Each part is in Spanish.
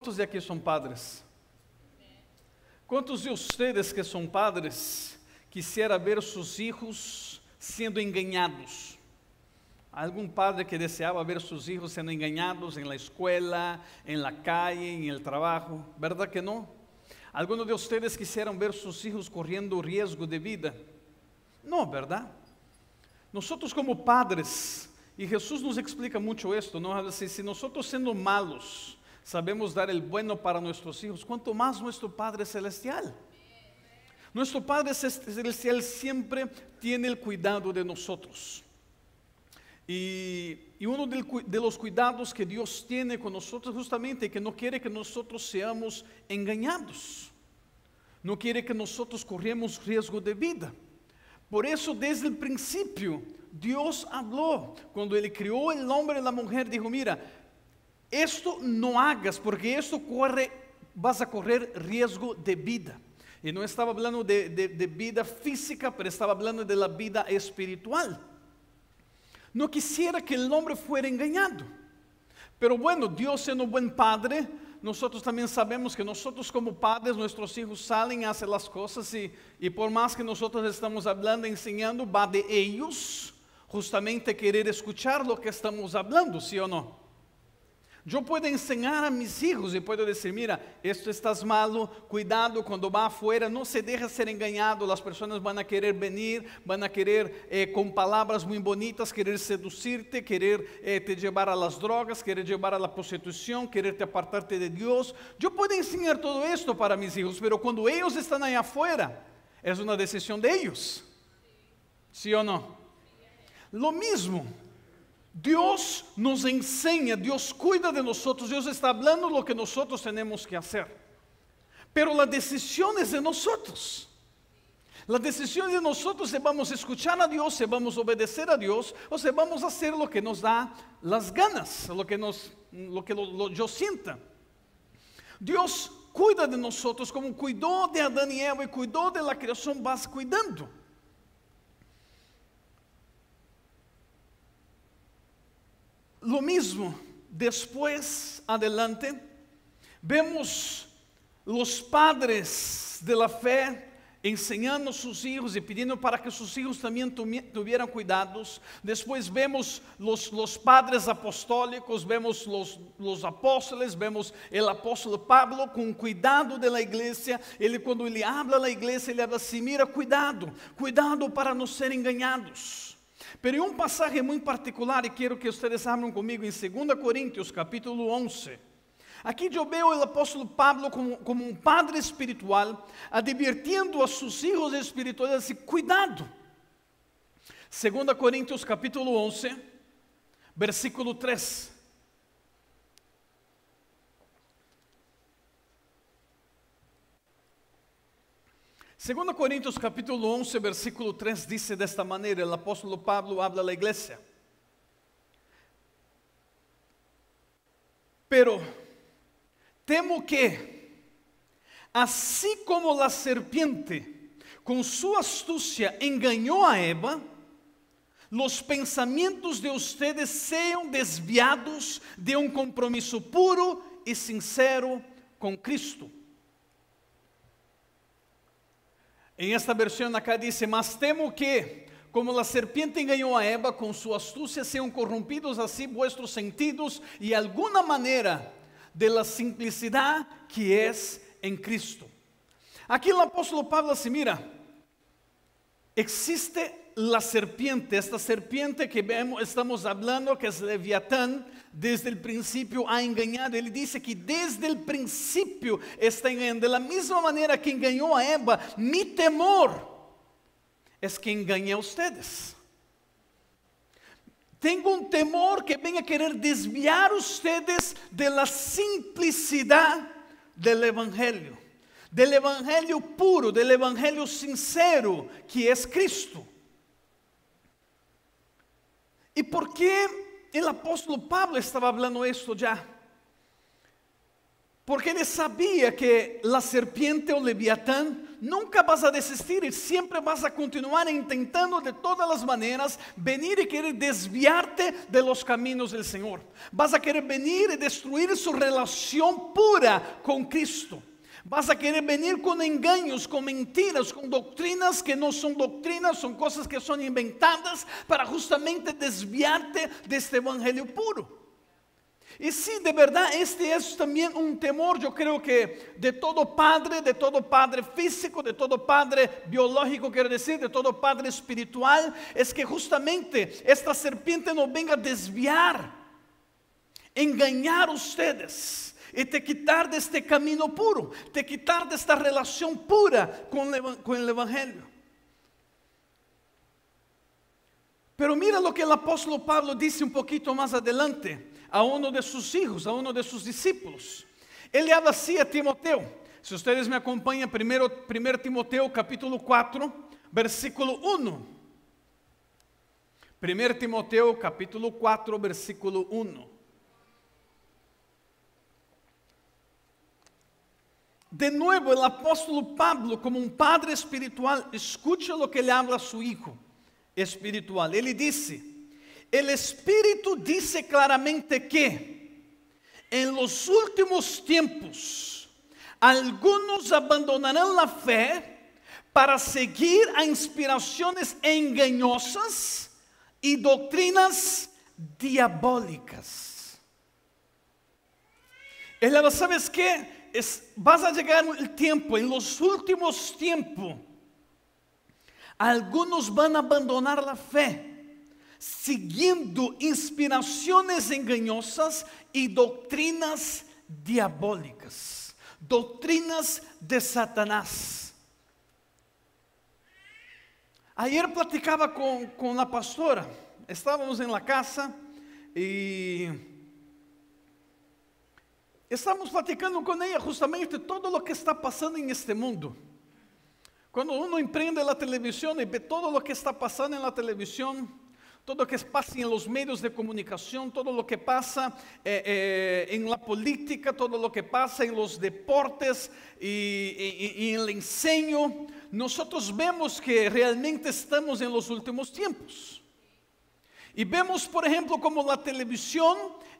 ¿Cuántos de aquí son padres? ¿Cuántos de ustedes que son padres quisiera ver sus hijos siendo engañados? ¿Algún padre que deseaba ver sus hijos siendo engañados en la escuela, en la calle, en el trabajo? ¿Verdad que no? ¿Algunos de ustedes quisieran ver sus hijos corriendo riesgo de vida? No, ¿verdad? Nosotros como padres, y Jesús nos explica mucho esto, ¿no? Si nosotros siendo malos sabemos dar el bueno para nuestros hijos, ¿cuánto más nuestro Padre Celestial? Nuestro Padre Celestial siempre tiene el cuidado de nosotros. Y uno de los cuidados que Dios tiene con nosotros justamente es que no quiere que nosotros seamos engañados. No quiere que nosotros corremos riesgo de vida. Por eso desde el principio Dios habló. Cuando Él creó el hombre y la mujer, dijo, mira, esto no hagas porque esto vas a correr riesgo de vida. Y no estaba hablando de vida física, pero estaba hablando de la vida espiritual. No quisiera que el hombre fuera engañado. Pero bueno, Dios siendo un buen padre, nosotros también sabemos que nosotros como padres, nuestros hijos salen, hacen las cosas y por más que nosotros estamos hablando, enseñando, va de ellos justamente querer escuchar lo que estamos hablando, ¿sí o no? Yo puedo enseñar a mis hijos y puedo decir, mira, esto estás malo, cuidado cuando va afuera, no se deja ser engañado, las personas van a querer venir, van a querer con palabras muy bonitas, querer seducirte, querer te llevar a las drogas, querer llevar a la prostitución, quererte apartarte de Dios. Yo puedo enseñar todo esto para mis hijos, pero cuando ellos están allá afuera, es una decisión de ellos, ¿sí o no? Lo mismo. Dios nos enseña, Dios cuida de nosotros, Dios está hablando lo que nosotros tenemos que hacer. Pero la decisión es de nosotros. La decisión es de nosotros si vamos a escuchar a Dios, si vamos a obedecer a Dios, o si vamos a hacer lo que nos da las ganas, lo que yo sienta. Dios cuida de nosotros como cuidó de Adán y Eva y cuidó de la creación, vas cuidando. Lo mismo, después, adelante, vemos los padres de la fe enseñando a sus hijos y pidiendo para que sus hijos también tuvieran cuidados. Después vemos los padres apostólicos, vemos los apóstoles, vemos el apóstol Pablo con cuidado de la iglesia. Cuando él habla a la iglesia, ele habla así, mira, cuidado para no ser engañados. Pero hay un pasaje muy particular y quiero que ustedes abran conmigo en 2 Corintios capítulo 11. Aquí yo veo el apóstol Pablo como un padre espiritual, advirtiendo a sus hijos espirituales, así, cuidado. 2 Corintios capítulo 11, versículo 3. Segundo Corintios capítulo 11, versículo 3 dice de esta manera, el apóstol Pablo habla a la iglesia. Pero temo que, así como la serpiente con su astucia engañó a Eva, los pensamientos de ustedes sean desviados de un compromiso puro y sincero con Cristo. En esta versión acá dice, mas temo que, como la serpiente engañó a Eva con su astucia, sean corrompidos así vuestros sentidos y alguna manera de la simplicidad que es en Cristo. Aquí el apóstol Pablo dice, mira, existe la serpiente, esta serpiente que estamos hablando, que es Leviatán, desde el principio ha engañado. Él dice que desde el principio está engañando. De la misma manera que engañó a Eva, mi temor es que engañe a ustedes. Tengo un temor que venga a querer desviar a ustedes de la simplicidad del evangelio puro, del evangelio sincero, que es Cristo. ¿Y por qué el apóstol Pablo estaba hablando esto ya? Porque él sabía que la serpiente o Leviatán nunca vas a desistir y siempre vas a continuar intentando de todas las maneras venir y querer desviarte de los caminos del Señor. Vas a querer venir y destruir su relación pura con Cristo. Vas a querer venir con engaños, con mentiras, con doctrinas que no son doctrinas, son cosas que son inventadas para justamente desviarte de este evangelio puro. Y sí, de verdad, este es también un temor, yo creo que de todo padre físico, de todo padre biológico, quiero decir, de todo padre espiritual, es que justamente esta serpiente no venga a desviar, engañar a ustedes y te quitar de este camino puro, te quitar de esta relación pura con el evangelio. Pero mira lo que el apóstol Pablo dice un poquito más adelante a uno de sus hijos, a uno de sus discípulos. Él le habla así a Timoteo. Si ustedes me acompañan, 1 Timoteo capítulo 4, versículo 1. 1 Timoteo capítulo 4, versículo 1. De nuevo, el apóstol Pablo, como un padre espiritual, escucha lo que le habla a su hijo espiritual. Él dice: el Espíritu dice claramente que en los últimos tiempos algunos abandonarán la fe para seguir a inspiraciones engañosas y doctrinas diabólicas. Él habla, ¿sabes qué? Vas a llegar el tiempo, en los últimos tiempos, algunos van a abandonar la fe, siguiendo inspiraciones engañosas y doctrinas diabólicas, doctrinas de Satanás. Ayer platicaba con la pastora, estábamos en la casa y estamos platicando con ella justamente todo lo que está pasando en este mundo. Cuando uno emprende la televisión y ve todo lo que está pasando en la televisión, todo lo que pasa en los medios de comunicación, todo lo que pasa en la política, todo lo que pasa en los deportes y en el enseño, nosotros vemos que realmente estamos en los últimos tiempos. Y vemos, por ejemplo, como la televisión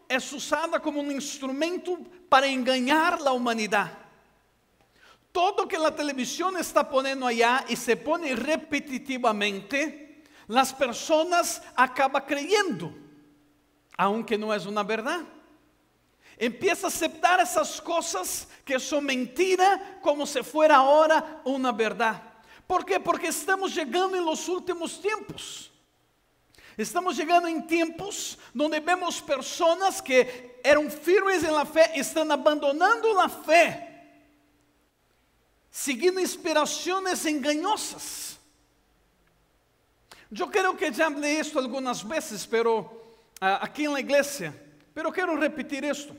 es usada como un instrumento para engañar la humanidad. Todo que la televisión está poniendo allá y se pone repetitivamente, las personas acaban creyendo, aunque no es una verdad. Empieza a aceptar esas cosas que son mentira como si fuera ahora una verdad. ¿Por qué? Porque estamos llegando en los últimos tiempos. Estamos llegando en tiempos donde vemos personas que eran firmes en la fe, están abandonando la fe, siguiendo inspiraciones engañosas. Yo creo que ya hablé esto algunas veces, pero aquí en la iglesia, pero quiero repetir esto.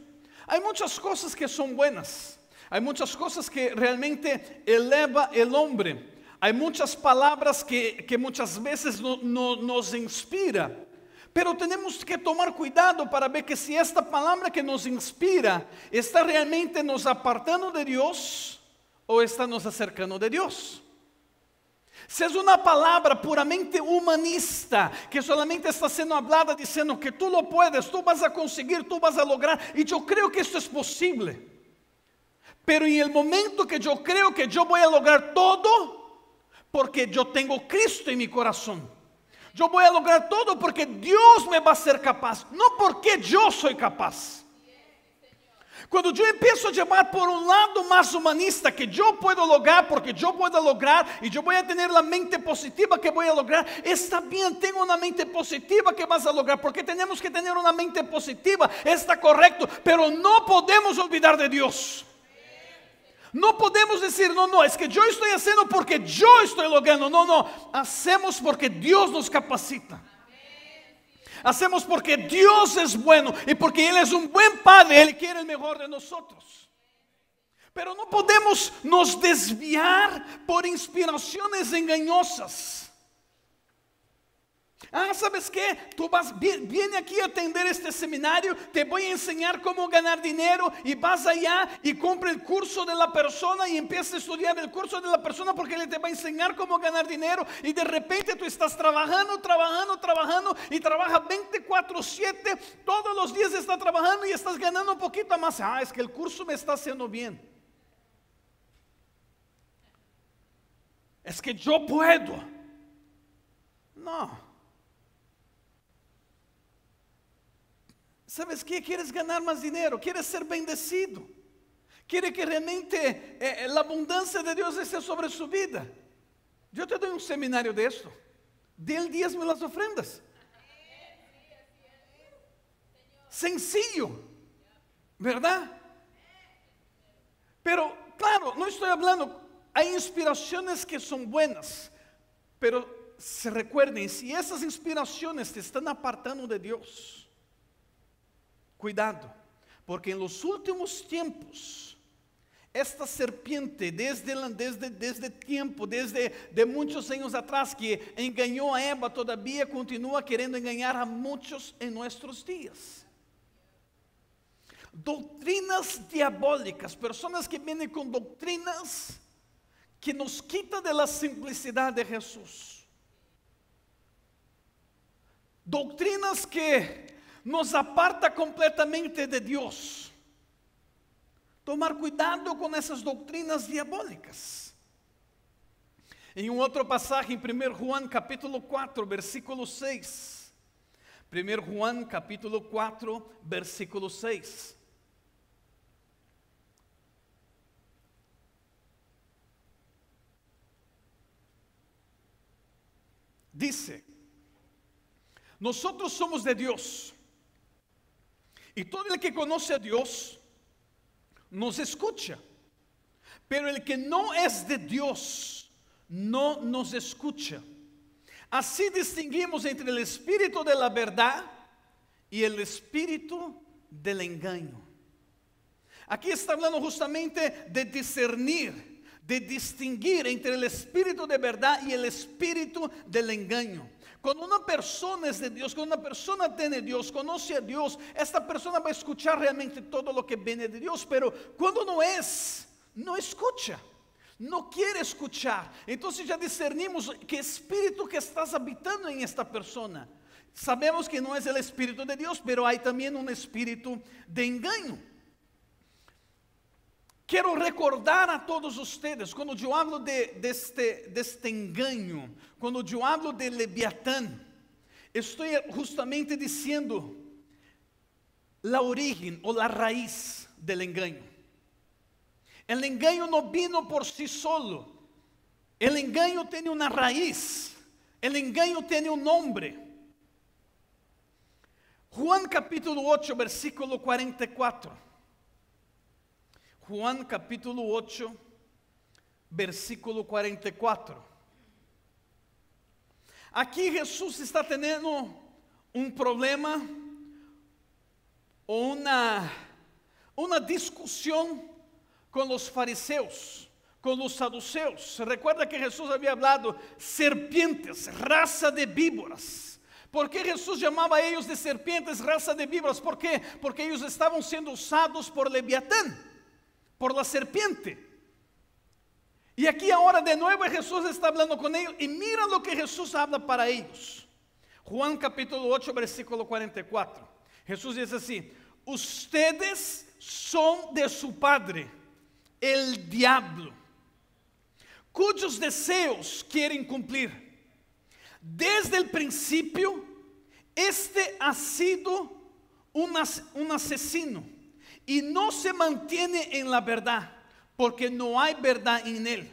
Hay muchas cosas que son buenas, hay muchas cosas que realmente eleva el hombre. Hay muchas palabras que muchas veces nos inspira, pero tenemos que tomar cuidado para ver que si esta palabra que nos inspira está realmente nos apartando de Dios o está nos acercando de Dios. Si es una palabra puramente humanista, que solamente está siendo hablada diciendo que tú lo puedes, tú vas a conseguir, tú vas a lograr, y yo creo que esto es posible, pero en el momento que yo creo que yo voy a lograr todo, porque yo tengo Cristo en mi corazón, yo voy a lograr todo porque Dios me va a hacer capaz, no porque yo soy capaz. Cuando yo empiezo a llevar por un lado más humanista, que yo puedo lograr porque yo puedo lograr y yo voy a tener la mente positiva que voy a lograr, está bien, tengo una mente positiva que vas a lograr, porque tenemos que tener una mente positiva, está correcto, pero no podemos olvidar de Dios. No podemos decir, no, es que yo estoy haciendo porque yo estoy logrando. No, hacemos porque Dios nos capacita. Hacemos porque Dios es bueno y porque Él es un buen Padre, Él quiere el mejor de nosotros. Pero no podemos nos desviar por inspiraciones engañosas. ¿Sabes qué? Tú viene aquí a atender este seminario, te voy a enseñar cómo ganar dinero, y vas allá y compra el curso de la persona y empieza a estudiar el curso de la persona porque él te va a enseñar cómo ganar dinero, y de repente tú estás trabajando y trabaja 24/7, todos los días estás trabajando y estás ganando un poquito más. Es que el curso me está haciendo bien. Es que yo puedo. No. ¿Sabes qué? ¿Quieres ganar más dinero? ¿Quieres ser bendecido? ¿Quiere que realmente la abundancia de Dios esté sobre su vida? Yo te doy un seminario de esto. Del diezmo las ofrendas. Sencillo, ¿verdad? Pero claro, no estoy hablando, hay inspiraciones que son buenas, pero se recuerden, si esas inspiraciones te están apartando de Dios, cuidado, porque en los últimos tiempos, esta serpiente desde muchos años atrás, que engañó a Eva, todavía continúa queriendo engañar a muchos en nuestros días. Doctrinas diabólicas, personas que vienen con doctrinas que nos quitan de la simplicidad de Jesús. Doctrinas que nos aparta completamente de Dios. Tomar cuidado con esas doctrinas diabólicas. En un otro pasaje, en 1 Juan capítulo 4, versículo 6. 1 Juan capítulo 4, versículo 6. Dice: nosotros somos de Dios, y todo el que conoce a Dios nos escucha, pero el que no es de Dios no nos escucha. Así distinguimos entre el espíritu de la verdad y el espíritu del engaño. Aquí está hablando justamente de discernir, de distinguir entre el espíritu de verdad y el espíritu del engaño. Cuando una persona es de Dios, cuando una persona tiene Dios, conoce a Dios, esta persona va a escuchar realmente todo lo que viene de Dios. Pero cuando no es, no escucha, no quiere escuchar. Entonces ya discernimos qué espíritu que estás habitando en esta persona. Sabemos que no es el espíritu de Dios, pero hay también un espíritu de engaño. Quiero recordar a todos ustedes, cuando yo hablo de este engaño, cuando yo hablo de Leviatán, estoy justamente diciendo la origen o la raíz del engaño. El engaño no vino por sí solo. El engaño tiene una raíz. El engaño tiene un nombre. Juan capítulo 8, versículo 44. Juan capítulo 8, versículo 44. Aquí Jesús está teniendo un problema o una discusión con los fariseos, con los saduceos. Se recuerda que Jesús había hablado serpientes, raza de víboras. ¿Por qué Jesús llamaba a ellos de serpientes, raza de víboras? ¿Por qué? Porque ellos estaban siendo usados por Leviatán, por la serpiente. Y aquí ahora de nuevo Jesús está hablando con ellos, y mira lo que Jesús habla para ellos. Juan capítulo 8, versículo 44. Jesús dice así: ustedes son de su padre, el diablo, cuyos deseos quieren cumplir. Desde el principio, este ha sido un asesino y no se mantiene en la verdad, porque no hay verdad en él.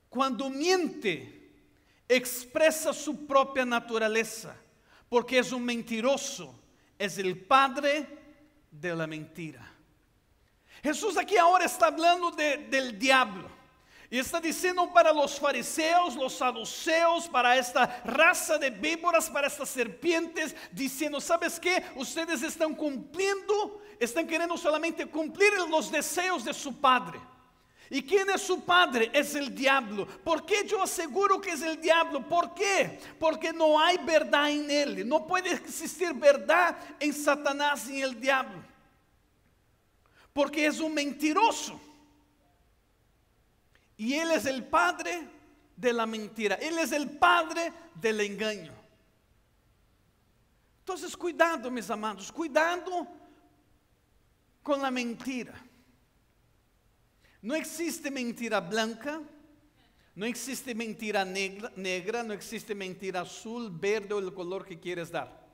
Cuando miente, expresa su propia naturaleza, porque es un mentiroso, es el padre de la mentira. Jesús aquí ahora está hablando del diablo, y está diciendo para los fariseos, los saduceos, para esta raza de víboras, para estas serpientes, diciendo: ¿sabes qué? Ustedes están queriendo solamente cumplir los deseos de su padre. ¿Y quién es su padre? Es el diablo. ¿Por qué yo aseguro que es el diablo? ¿Por qué? Porque no hay verdad en él. No puede existir verdad en Satanás y el diablo. Porque es un mentiroso. Y él es el padre de la mentira. Él es el padre del engaño. Entonces, cuidado, mis amados. Cuidado con la mentira. No existe mentira blanca, no existe mentira negra, no existe mentira azul, verde o el color que quieres dar.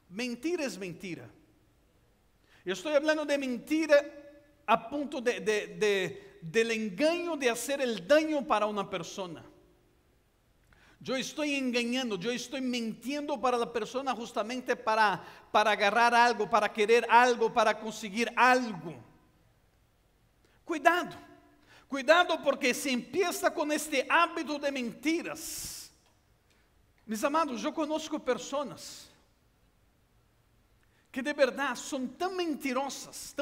Mentira es mentira. Yo estoy hablando de mentira a punto del engaño de hacer el daño para una persona. Yo estoy engañando, yo estoy mintiendo para la persona justamente para agarrar algo, para querer algo, para conseguir algo. Cuidado. Cuidado porque se empieza con este hábito de mentiras. Mis amados, yo conozco personas que de verdad son tan mentirosas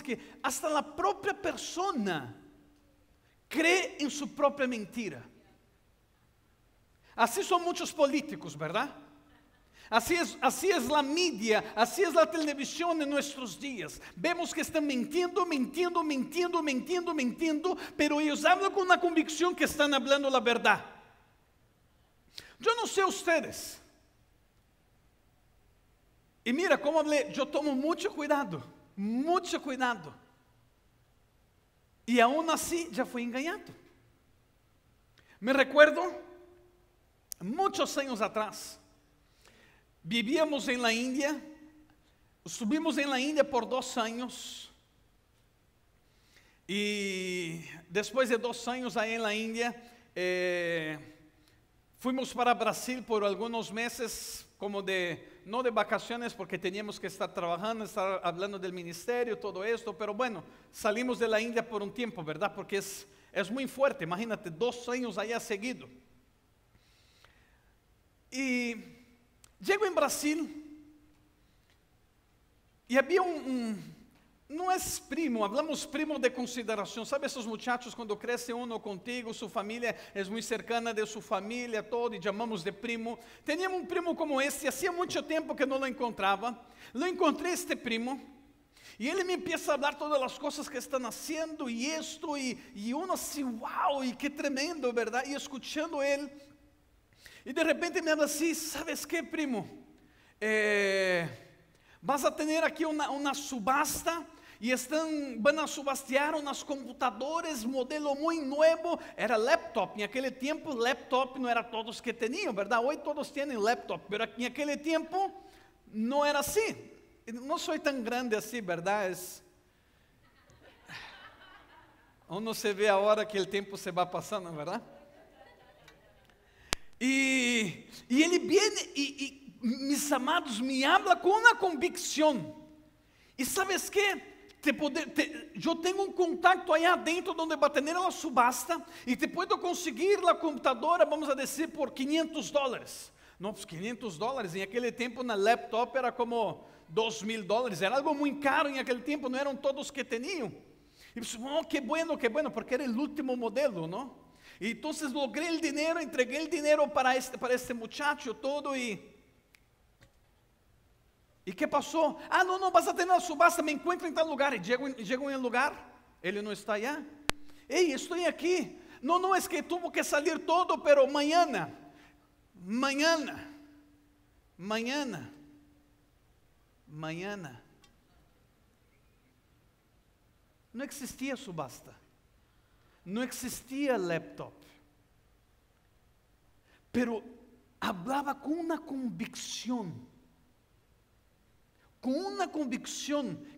que hasta la propia persona cree en su propia mentira. Así son muchos políticos, ¿verdad? Así es la media, así es la televisión en nuestros días. Vemos que están mintiendo, pero ellos hablan con una convicción que están hablando la verdad. Yo no sé ustedes. Y mira cómo hablé, yo tomo mucho cuidado. Y aún así ya fui engañado. Me recuerdo, muchos años atrás, vivíamos en la India, estuvimos en la India por 2 años y después de 2 años ahí en la India, fuimos para Brasil por algunos meses, como no de vacaciones porque teníamos que estar trabajando, estar hablando del ministerio, todo esto, pero bueno, salimos de la India por un tiempo, ¿verdad? Porque es muy fuerte, imagínate, 2 años allá seguido. Y llego en Brasil y había no es primo, hablamos primo de consideración. ¿Sabe esos muchachos cuando crece uno contigo, su familia es muy cercana de su familia, todo, y llamamos de primo? Teníamos un primo como este, hacía mucho tiempo que no lo encontraba. Lo encontré este primo y él me empieza a hablar todas las cosas que están haciendo y esto, y uno así, wow, y qué tremendo, ¿verdad? Y escuchando él, y de repente me habla así, ¿sabes qué, primo? Vas a tener aquí una subasta y van a subastear unos computadores, modelo muy nuevo. Era laptop, en aquel tiempo laptop no era todos que tenían, ¿verdad? Hoy todos tienen laptop, pero en aquel tiempo no era así. No soy tan grande así, ¿verdad? Uno se ve ahora que el tiempo se va pasando, ¿verdad? Y él viene y mis amados, me habla con una convicción. Y ¿sabes qué? Yo tengo un contacto allá adentro donde va a tener la subasta y te puedo conseguir la computadora, vamos a decir, por $500. No, pues $500 en aquel tiempo una laptop era como $2,000. Era algo muy caro en aquel tiempo, no eran todos que tenían. Y pues, oh, qué bueno, porque era el último modelo, ¿no? Y entonces logré el dinero, entregué el dinero para este muchacho, todo. ¿Y qué pasó? No, vas a tener la subasta, me encuentro en tal lugar. Y llego en el lugar, él no está allá. Hey, estoy aquí. No, es que tuvo que salir todo, pero mañana. No existía subasta. No existía laptop. Pero hablaba con una convicción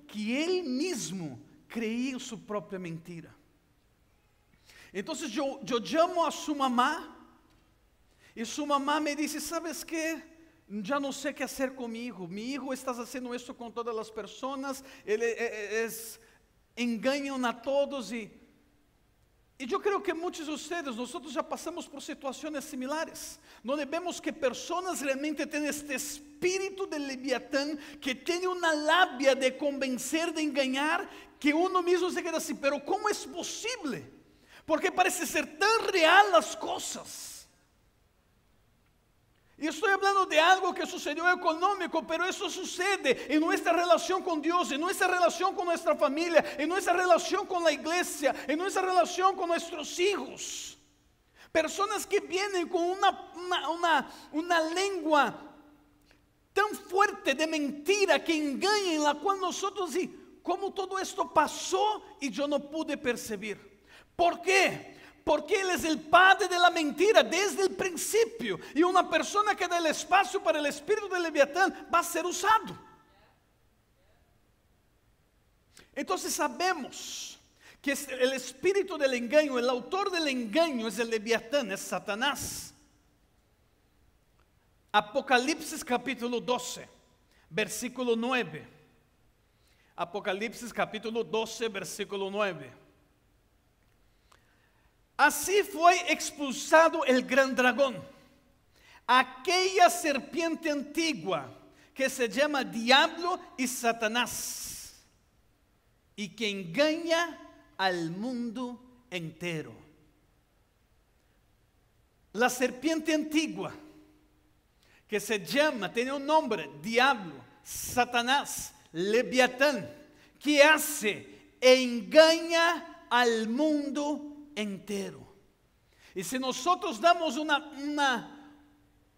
que él mismo creía en su propia mentira. Entonces yo llamo a su mamá y su mamá me dice, ¿sabes qué? Ya no sé qué hacer con mi hijo. Mi hijo está haciendo esto con todas las personas. Engañan a todos y yo creo que muchos de ustedes, nosotros ya pasamos por situaciones similares, donde vemos que personas realmente tienen este espíritu de Leviatán, que tiene una labia de convencer, de engañar, que uno mismo se queda así, pero ¿cómo es posible? Porque parece ser tan real las cosas. Y estoy hablando de algo que sucedió económico, pero eso sucede en nuestra relación con Dios, en nuestra relación con nuestra familia, en nuestra relación con la iglesia, en nuestra relación con nuestros hijos. Personas que vienen con una lengua tan fuerte de mentira que engaña, en la cual nosotros decimos, ¿cómo todo esto pasó y yo no pude percibir? ¿Por qué? Porque Él es el padre de la mentira desde el principio. Y una persona que da el espacio para el espíritu de Leviatán va a ser usado. Entonces sabemos que el espíritu del engaño, el autor del engaño es el Leviatán, es Satanás. Apocalipsis capítulo 12, versículo 9. Apocalipsis capítulo 12, versículo 9. Así fue expulsado el gran dragón, aquella serpiente antigua que se llama Diablo y Satanás, y que engaña al mundo entero. La serpiente antigua, que se llama, tiene un nombre, Diablo, Satanás, Leviatán, que hace e engaña al mundo entero. Y si nosotros damos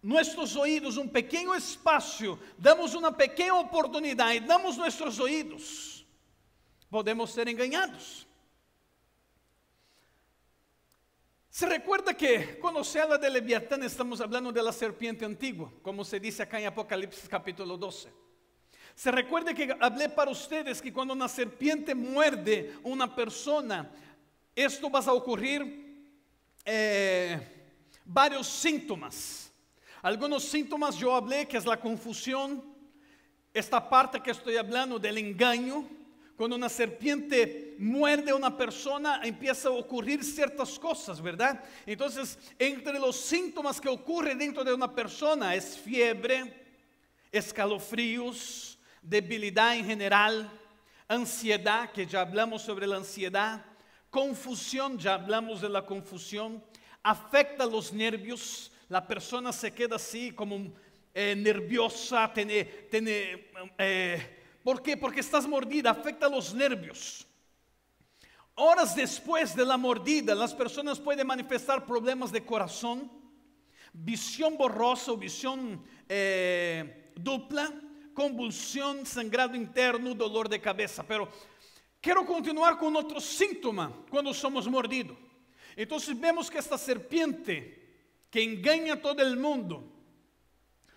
nuestros oídos un pequeño espacio, damos una pequeña oportunidad y damos nuestros oídos, podemos ser engañados. Se recuerda que cuando se habla de Leviatán estamos hablando de la serpiente antigua, como se dice acá en Apocalipsis capítulo 12. Se recuerda que hablé para ustedes que cuando una serpiente muerde una persona, esto va a ocurrir varios síntomas. Algunos síntomas yo hablé que es la confusión. Esta parte que estoy hablando del engaño. Cuando una serpiente muerde a una persona, empieza a ocurrir ciertas cosas, ¿verdad? Entonces, entre los síntomas que ocurren dentro de una persona es fiebre, escalofríos, debilidad en general, ansiedad, que ya hablamos sobre la ansiedad, confusión, ya hablamos de la confusión, afecta los nervios, la persona se queda así como nerviosa, ¿por qué? Porque estás mordida, afecta los nervios. Horas después de la mordida, las personas pueden manifestar problemas de corazón, visión borrosa o visión dupla, convulsión, sangrado interno, dolor de cabeza. Pero quiero continuar con otro síntoma cuando somos mordidos. Entonces vemos que esta serpiente que engaña a todo el mundo,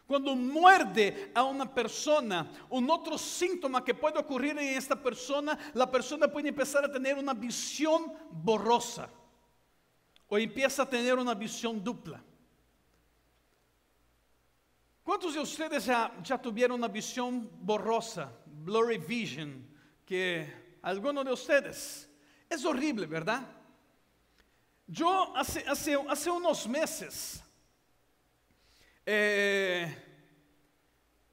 cuando muerde a una persona, un otro síntoma que puede ocurrir en esta persona, la persona puede empezar a tener una visión borrosa o empieza a tener una visión dupla. ¿Cuántos de ustedes ya tuvieron una visión borrosa, blurry vision, que algunos de ustedes? Es horrible, ¿verdad? Yo hace unos meses,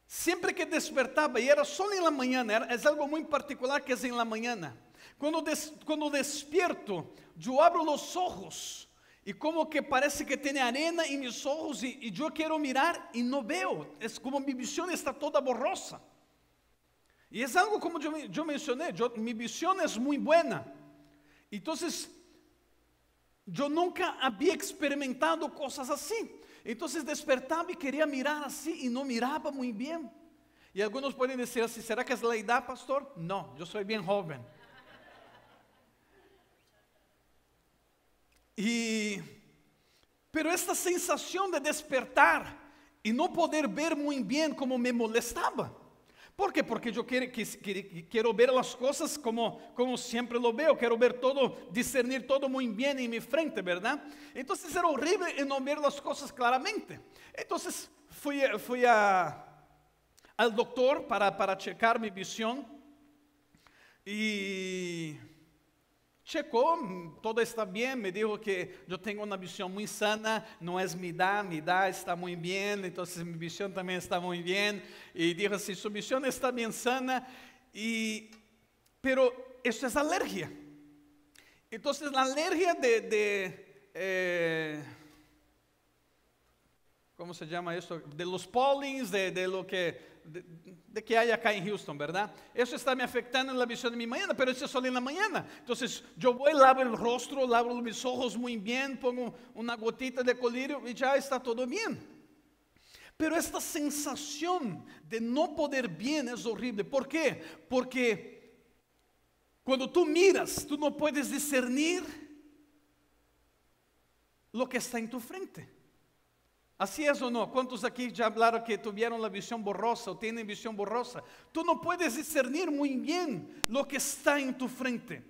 siempre que despertaba, y era solo en la mañana, es algo muy particular que es en la mañana. Cuando despierto, yo abro los ojos y como que parece que tiene arena en mis ojos y yo quiero mirar y no veo. Es como mi visión está toda borrosa. Y es algo como yo mencioné, mi visión es muy buena. Entonces, yo nunca había experimentado cosas así. Entonces despertaba y quería mirar así y no miraba muy bien. Y algunos pueden decir así, ¿será que es la edad, pastor? No, yo soy bien joven. Pero esta sensación de despertar y no poder ver muy bien como me molestaba. ¿Por qué? Porque yo quiero ver las cosas como siempre lo veo. Quiero ver todo, discernir todo muy bien en mi frente, ¿verdad? Entonces era horrible no ver las cosas claramente. Entonces fui al doctor para checar mi visión. Y checó, todo está bien, me dijo que yo tengo una visión muy sana, no es mi edad está muy bien, entonces mi visión también está muy bien, y dijo así, su visión está bien sana, pero esto es alergia, Entonces la alergia ¿cómo se llama esto? De los pollens, de lo de que hay acá en Houston, ¿verdad? Eso está me afectando en la visión de mi mañana, pero eso es solo en la mañana. Entonces yo voy, lavo el rostro, lavo mis ojos muy bien, pongo una gotita de colirio y ya está todo bien. Pero esta sensación de no poder bien es horrible. ¿Por qué? Porque cuando tú miras, tú no puedes discernir lo que está en tu frente. ¿Así es o no? ¿Cuántos aquí ya hablaron que tuvieron la visión borrosa o tienen visión borrosa? Tú no puedes discernir muy bien lo que está en tu frente.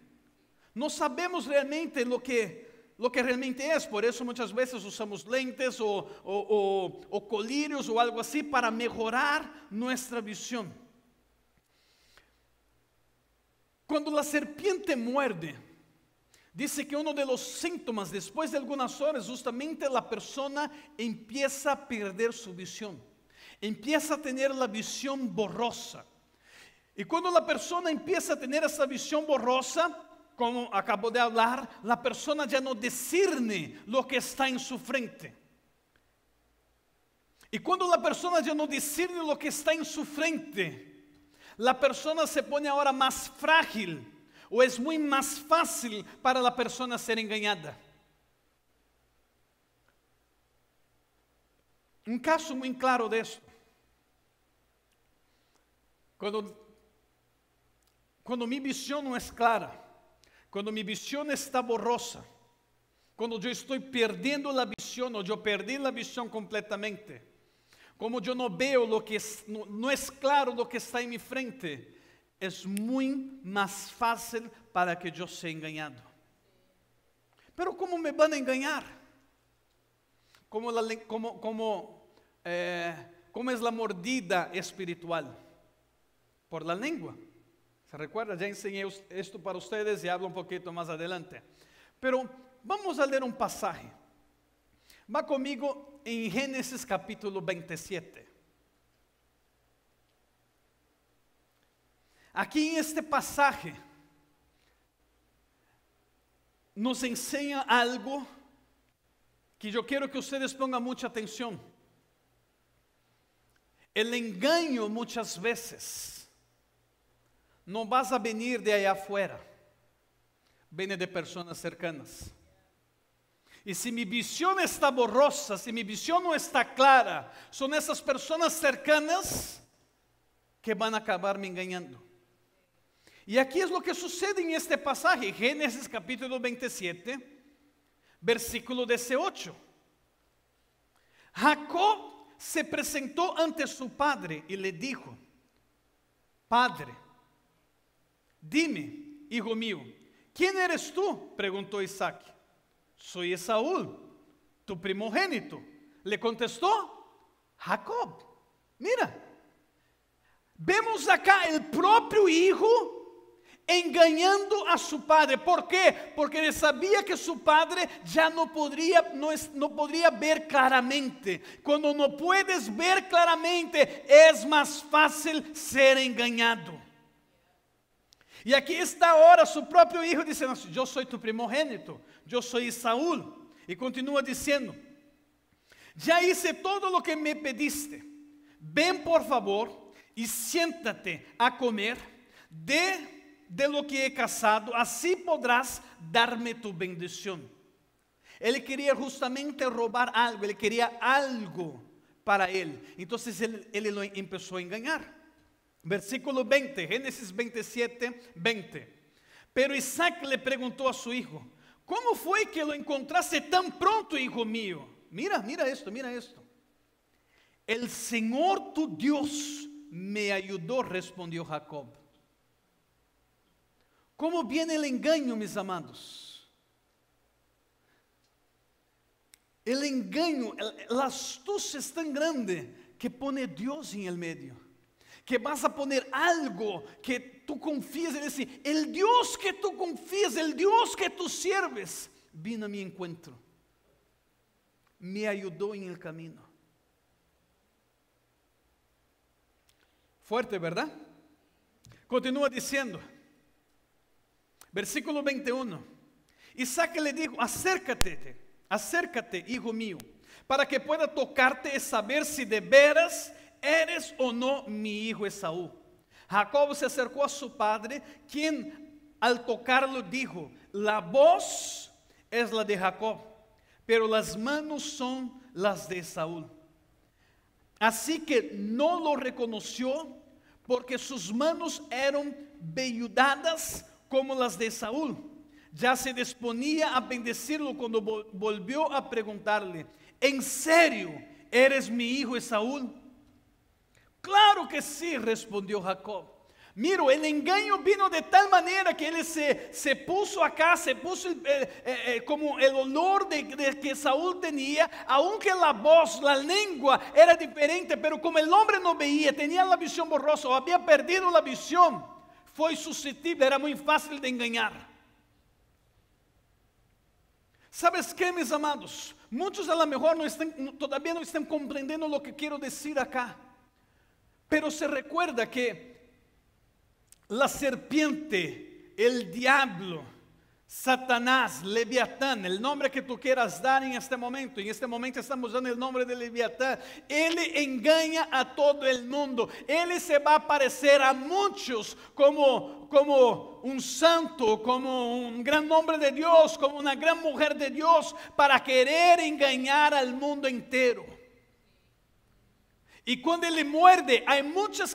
No sabemos realmente lo que realmente es. Por eso muchas veces usamos lentes o colirios o algo así para mejorar nuestra visión. Cuando la serpiente muerde, dice que uno de los síntomas, después de algunas horas, justamente la persona empieza a perder su visión. Empieza a tener la visión borrosa. Y cuando la persona empieza a tener esa visión borrosa, como acabo de hablar, la persona ya no discierne lo que está en su frente. Y cuando la persona ya no discierne lo que está en su frente, la persona se pone ahora más frágil, o es muy más fácil para la persona ser engañada. Un caso muy claro de esto. Cuando mi visión no es clara, cuando mi visión está borrosa, cuando yo estoy perdiendo la visión o yo perdí la visión completamente, como yo no veo lo que no es claro lo que está en mi frente, es muy más fácil para que yo sea engañado. Pero ¿cómo me van a engañar? ¿Cómo es la mordida espiritual? Por la lengua. ¿Se recuerda? Ya enseñé esto para ustedes y hablo un poquito más adelante. Pero vamos a leer un pasaje. Va conmigo en Génesis capítulo 27. Aquí en este pasaje nos enseña algo que yo quiero que ustedes pongan mucha atención. El engaño muchas veces no vas a venir de allá afuera, viene de personas cercanas. Y si mi visión está borrosa, si mi visión no está clara, son esas personas cercanas que van a acabarme engañando. Y aquí es lo que sucede en este pasaje, Génesis capítulo 27, versículo 18. Jacob se presentó ante su padre y le dijo: Padre, dime, hijo mío, ¿quién eres tú? Preguntó Isaac. Soy Esaú, tu primogénito. Le contestó Jacob. Mira, vemos acá el propio hijo engañando a su padre. ¿Por qué? Porque él sabía que su padre ya no podría ver claramente. Cuando no puedes ver claramente, es más fácil ser engañado. Y aquí está ahora su propio hijo diciendo: yo soy tu primogénito, yo soy Saúl. Y continúa diciendo: ya hice todo lo que me pediste. Ven por favor y siéntate a comer de lo que he cazado, así podrás darme tu bendición. Él quería justamente robar algo, él quería algo para él. Entonces él lo empezó a engañar. Versículo 20, Génesis 27, 20. Pero Isaac le preguntó a su hijo: ¿cómo fue que lo encontraste tan pronto, hijo mío? Mira esto, mira esto. El Señor tu Dios me ayudó, respondió Jacob. ¿Cómo viene el engaño, mis amados? El engaño, la astucia es tan grande que pone Dios en el medio. Que vas a poner algo que tú confías en decir: el Dios que tú confías, el Dios que tú sirves, vino a mi encuentro. Me ayudó en el camino. Fuerte, ¿verdad? Continúa diciendo. Versículo 21. Isaac le dijo: acércate, hijo mío, para que pueda tocarte y saber si de veras eres o no mi hijo Esaú. Jacob se acercó a su padre, quien al tocarlo dijo: la voz es la de Jacob, pero las manos son las de Esaú. Así que no lo reconoció, porque sus manos eran velludadas como las de Saúl. Ya se disponía a bendecirlo cuando volvió a preguntarle: ¿en serio eres mi hijo Esaú? Claro que sí, respondió Jacob. Mira, el engaño vino de tal manera que él se puso acá, se puso como el olor de que Saúl tenía, aunque la voz, la lengua era diferente, pero como el hombre no veía, tenía la visión borrosa o había perdido la visión, fue susceptible, era muy fácil de engañar. ¿Sabes qué, mis amados? Muchos a lo mejor todavía no están comprendiendo lo que quiero decir acá, pero se recuerda que la serpiente, el diablo, Satanás, Leviatán, el nombre que tú quieras dar en este momento estamos dando el nombre de Leviatán. Él engaña a todo el mundo. Él se va a parecer a muchos como un santo, como un gran hombre de Dios, como una gran mujer de Dios, para querer engañar al mundo entero. Y cuando Él le muerde, hay muchas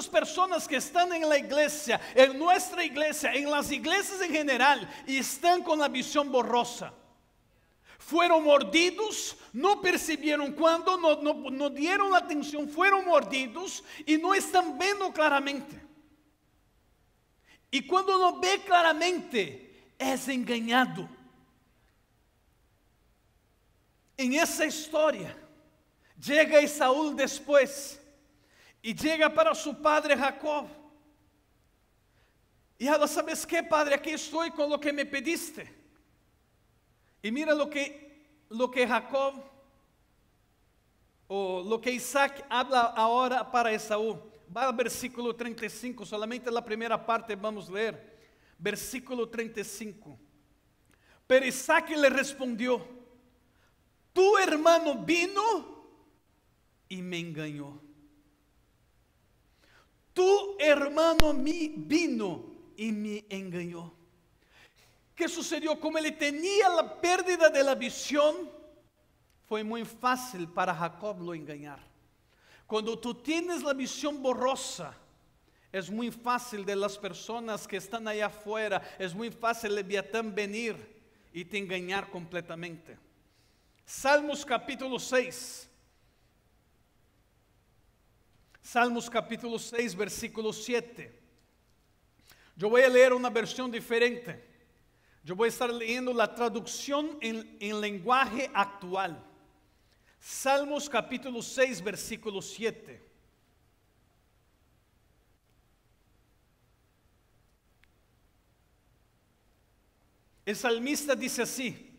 personas que están en la iglesia, en nuestra iglesia, en las iglesias en general, y están con la visión borrosa. Fueron mordidos, no percibieron cuando, no dieron la atención, fueron mordidos y no están viendo claramente. Y cuando no ve claramente, es engañado. En esa historia, llega Esaú después y llega para su padre Jacob. Y ahora, ¿sabes qué, padre? Aquí estoy con lo que me pediste. Y mira lo que Jacob o lo que Isaac habla ahora para Esaú. Va al versículo 35, solamente la primera parte vamos a leer. Versículo 35. Pero Isaac le respondió: tu hermano vino y me engañó. Tu hermano vino y me engañó. ¿Qué sucedió? Como él tenía la pérdida de la visión, fue muy fácil para Jacob lo engañar. Cuando tú tienes la visión borrosa, es muy fácil de las personas que están allá afuera, es muy fácil Leviatán venir y te engañar completamente. Salmos capítulo 6. Salmos capítulo 6, versículo 7. Yo voy a leer una versión diferente. Yo voy a estar leyendo la traducción en lenguaje actual. Salmos capítulo 6, versículo 7. El salmista dice así: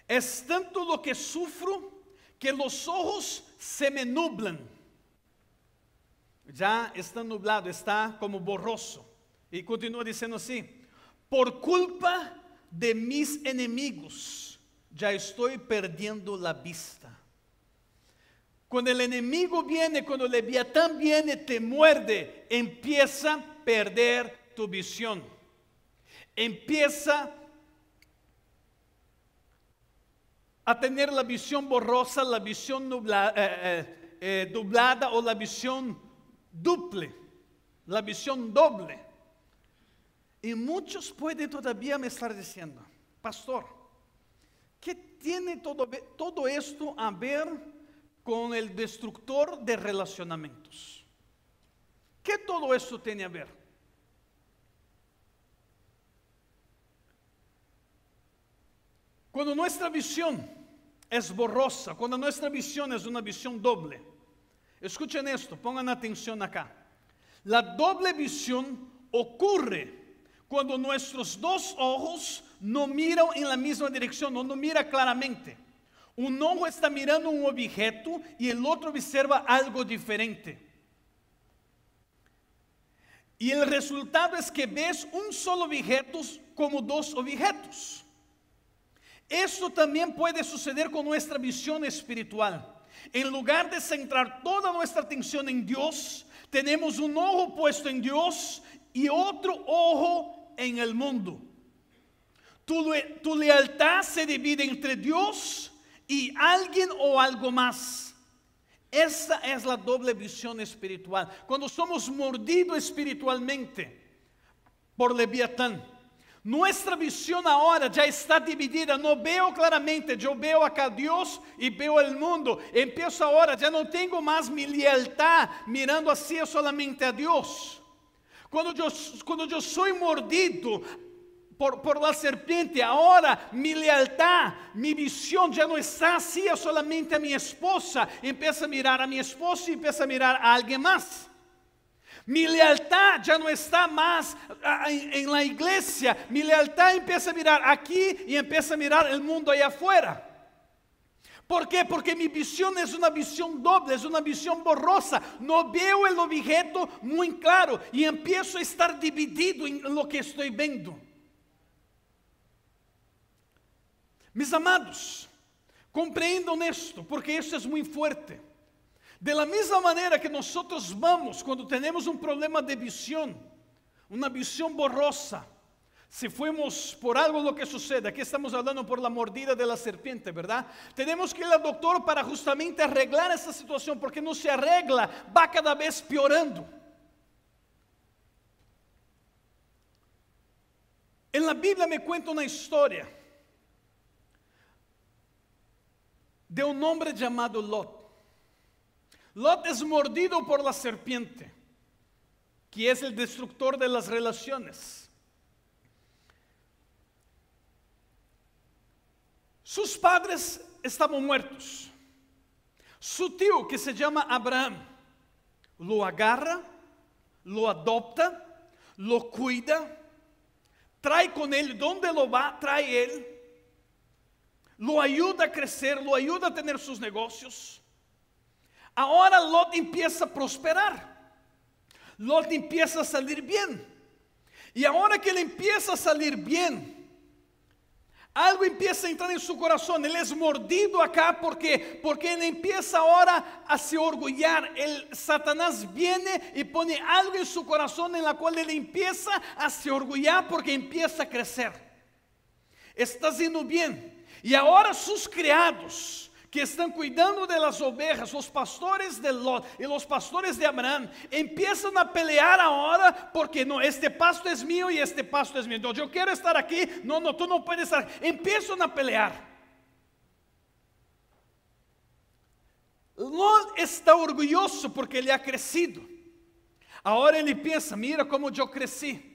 es tanto lo que sufro que los ojos se me nublan. Ya está nublado, está como borroso. Y continúa diciendo así: por culpa de mis enemigos, ya estoy perdiendo la vista. Cuando el enemigo viene, cuando el Leviatán viene, te muerde, empieza a perder tu visión. Empieza a tener la visión borrosa, la visión nublada o la visión duple, la visión doble. Y muchos pueden todavía me estar diciendo: pastor, ¿qué tiene todo esto a ver con el destructor de relacionamientos? ¿Qué todo esto tiene a ver? Cuando nuestra visión es borrosa, cuando nuestra visión es una visión doble, escuchen esto, pongan atención acá. La doble visión ocurre cuando nuestros dos ojos no miran en la misma dirección, no mira claramente. Un ojo está mirando un objeto y el otro observa algo diferente. Y el resultado es que ves un solo objeto como dos objetos. Esto también puede suceder con nuestra visión espiritual. En lugar de centrar toda nuestra atención en Dios, tenemos un ojo puesto en Dios y otro ojo en el mundo. Tu lealtad se divide entre Dios y alguien o algo más. Esa es la doble visión espiritual. Cuando somos mordidos espiritualmente por Leviatán, nuestra visión ahora ya está dividida. No veo claramente, yo veo acá a Dios y veo el mundo. Empiezo ahora, ya no tengo más mi lealtad mirando así solamente a Dios. Cuando yo soy mordido por la serpiente, ahora mi lealtad, mi visión ya no está así solamente a mi esposa. Empieza a mirar a mi esposa y empieza a mirar a alguien más. Mi lealtad ya no está más en la iglesia. Mi lealtad empieza a mirar aquí y empieza a mirar el mundo allá afuera. ¿Por qué? Porque mi visión es una visión doble, es una visión borrosa. No veo el objeto muy claro y empiezo a estar dividido en lo que estoy viendo. Mis amados, compreendam esto, porque esto es muy fuerte. De la misma manera que nosotros vamos cuando tenemos un problema de visión, una visión borrosa, si fuimos por algo lo que sucede, aquí estamos hablando por la mordida de la serpiente, ¿verdad? Tenemos que ir al doctor para justamente arreglar esa situación, porque no se arregla, va cada vez piorando. En la Biblia me cuenta una historia de un hombre llamado Lot. Lot es mordido por la serpiente, que es el destructor de las relaciones. Sus padres estaban muertos. Su tío, que se llama Abraham, lo agarra, lo adopta, lo cuida, trae con él donde lo va, trae él, lo ayuda a crecer, lo ayuda a tener sus negocios. Ahora Lot empieza a prosperar. Lot empieza a salir bien. Y ahora que él empieza a salir bien, algo empieza a entrar en su corazón. Él es mordido acá porque él empieza ahora a se orgullar. Satanás viene y pone algo en su corazón en la cual él empieza a se orgullar porque empieza a crecer. Está yendo bien. Y ahora sus criados, que están cuidando de las ovejas, los pastores de Lot y los pastores de Abraham, empiezan a pelear ahora porque no, este pasto es mío y este pasto es mío. No, yo quiero estar aquí, no, tú no puedes estar. Empiezan a pelear. Lot está orgulloso porque ele ha crecido. Ahora ele piensa, mira como yo crecí.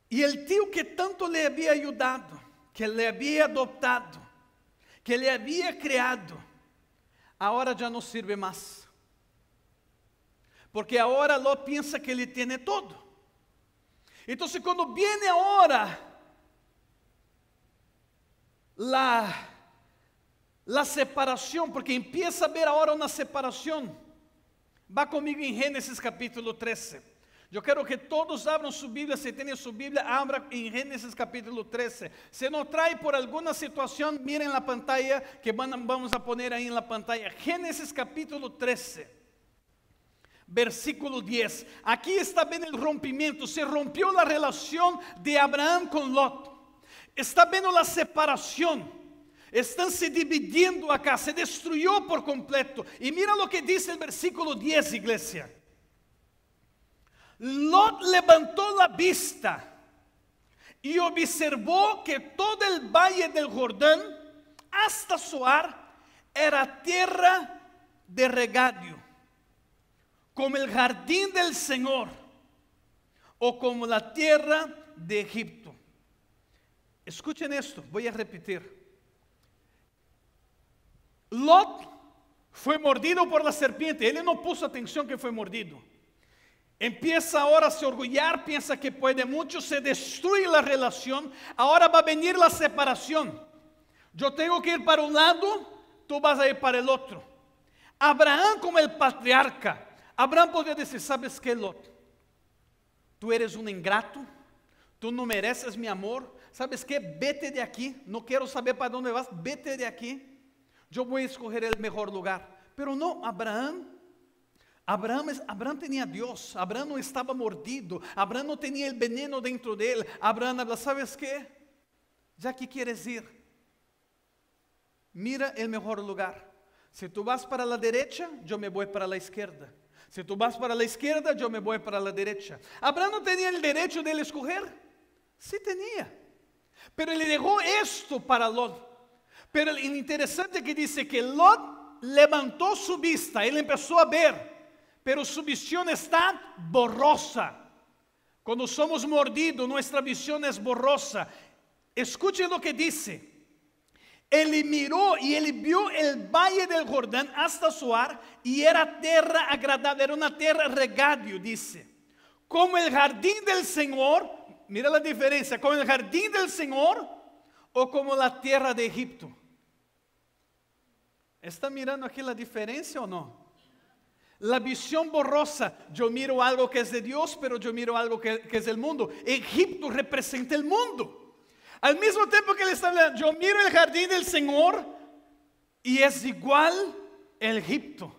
Y el tío que tanto le había ayudado, que le había adoptado, que le había creado, ahora ya no sirve más. Porque ahora Lot piensa que ele tiene todo. Entonces cuando viene ahora la separación, porque empieza a ver ahora una separación. Va conmigo en Génesis capítulo 13. Yo quiero que todos abran su Biblia. Si tienen su Biblia, abra en Génesis capítulo 13. Si no trae por alguna situación, miren la pantalla que vamos a poner ahí en la pantalla. Génesis capítulo 13, versículo 10. Aquí está bien el rompimiento. Se rompió la relación de Abraham con Lot. Está viendo la separación. Están se dividiendo acá. Se destruyó por completo. Y mira lo que dice el versículo 10, iglesia. Lot levantó la vista y observó que todo el valle del Jordán hasta Zoar era tierra de regadío, como el jardín del Señor o como la tierra de Egipto. Escuchen esto, voy a repetir. Lot fue mordido por la serpiente. Él no puso atención que fue mordido. Empieza ahora a se orgullar, piensa que puede mucho, se destruye la relación. Ahora va a venir la separación. Yo tengo que ir para un lado, tú vas a ir para el otro. Abraham, como el patriarca, Abraham podría decir, ¿sabes qué, Lot? tú eres un ingrato, tú no mereces mi amor, ¿sabes qué? Vete de aquí, no quiero saber para dónde vas, vete de aquí, yo voy a escoger el mejor lugar. Pero no, Abraham tenía a Dios, Abraham no estaba mordido, Abraham no tenía el veneno dentro de él. Abraham habla, ¿sabes qué? Ya que quieres ir, mira el mejor lugar. Si tú vas para la derecha, yo me voy para la izquierda. Si tú vas para la izquierda, yo me voy para la derecha. Abraham no tenía el derecho de él escoger. Sí tenía. Pero le dejó esto para Lot. Pero lo interesante es que dice que Lot levantó su vista, él empezó a ver, pero su visión está borrosa. Cuando somos mordidos, nuestra visión es borrosa. Escuchen lo que dice. Él miró y él vio el valle del Jordán hasta Zoar, y era tierra agradable, era una tierra regadio, dice. Como el jardín del Señor, mira la diferencia, como el jardín del Señor o como la tierra de Egipto. ¿Está mirando aquí la diferencia o no? La visión borrosa, yo miro algo que es de Dios, pero yo miro algo que es del mundo. Egipto representa el mundo. Al mismo tiempo que él está hablando, yo miro el jardín del Señor y es igual el Egipto.